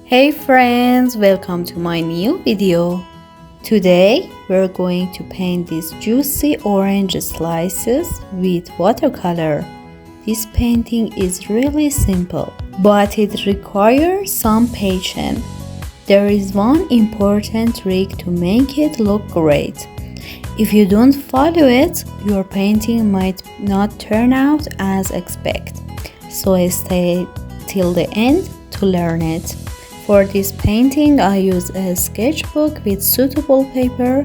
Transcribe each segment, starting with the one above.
Hey friends, welcome to my new video. Today we're going to paint these juicy orange slices with watercolor. This painting is really simple, but it requires some patience. There is one important trick to make it look great. If you don't follow it, your painting might not turn out as expected. So stay till the end to learn it. For this painting, I use a sketchbook with suitable paper,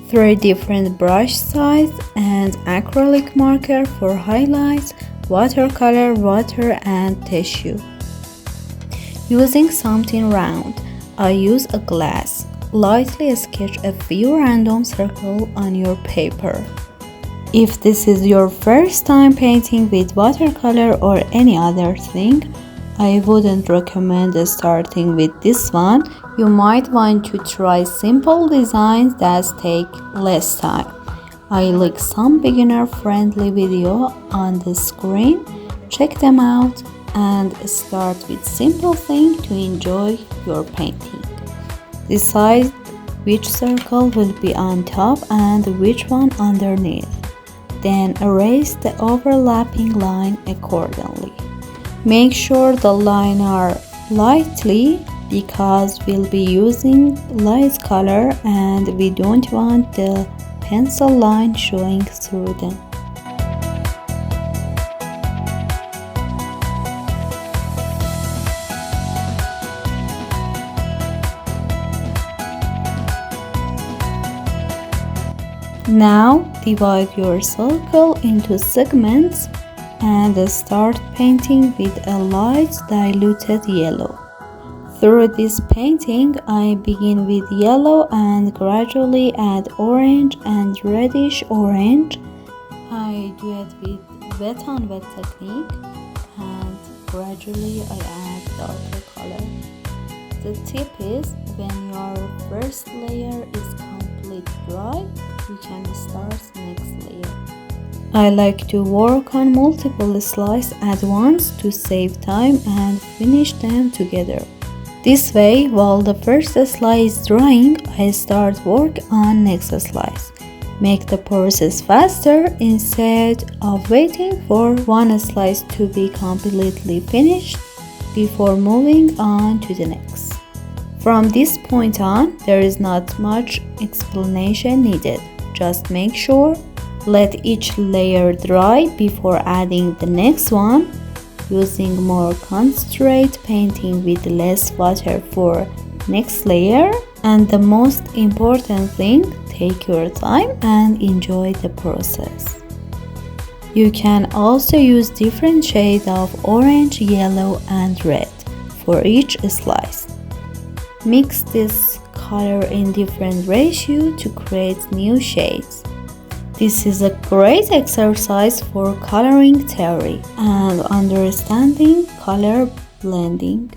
3 different brush sizes, and acrylic marker for highlights, watercolor, water, and tissue. Using something round, I use a glass. Lightly sketch a few random circles on your paper. If this is your first time painting with watercolor or any other thing, I wouldn't recommend starting with this one. You might want to try simple designs that take less time. I link some beginner-friendly video on the screen. Check them out and start with simple things to enjoy your painting. Decide which circle will be on top and which one underneath. Then erase the overlapping line accordingly. Make sure the lines are lightly because we'll be using light color and we don't want the pencil line showing through them. Now divide your circle into segments and start painting with a light diluted yellow. Through this painting, I begin with yellow and gradually add orange and reddish orange. I do it with wet on wet technique and gradually I add darker color. The tip is when your first layer is completely dry, you can start next layer. I like to work on multiple slices at once to save time and finish them together. This way, while the first slice is drying, I start work on next slice. Make the process faster instead of waiting for one slice to be completely finished before moving on to the next. From this point on, there is not much explanation needed. Just make sure let each layer dry before adding the next one. Using more concentrate painting with less water for next layer. And the most important thing, take your time and enjoy the process. You can also use different shades of orange, yellow, and red for each slice. Mix this color in different ratio to create new shades. This is a great exercise for coloring theory and understanding color blending.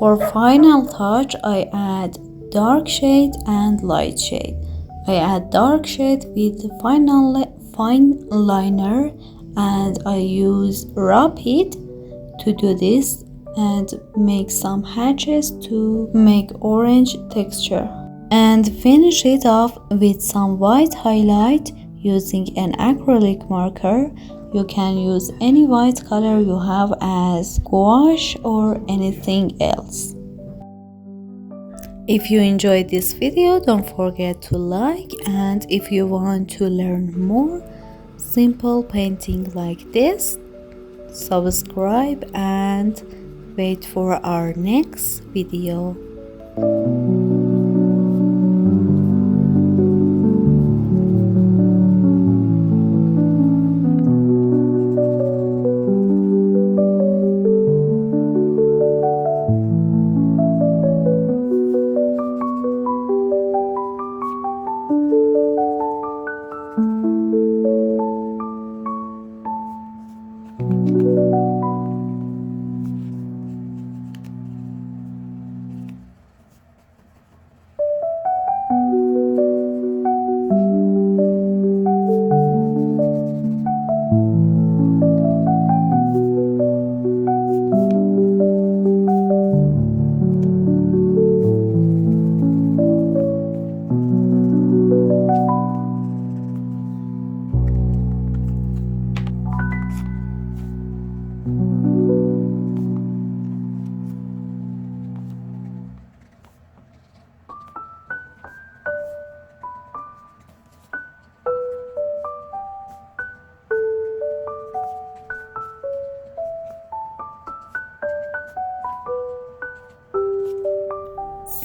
For final touch, I add dark shade and light shade. I add dark shade with fine liner and I use Rapid to do this and make some hatches to make orange texture. And finish it off with some white highlight using an acrylic marker. You can use any white color you have as gouache or anything else. If you enjoyed this video, don't forget to like, and if you want to learn more simple painting like this, subscribe and wait for our next video.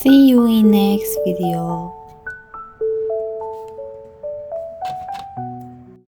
See you in next video.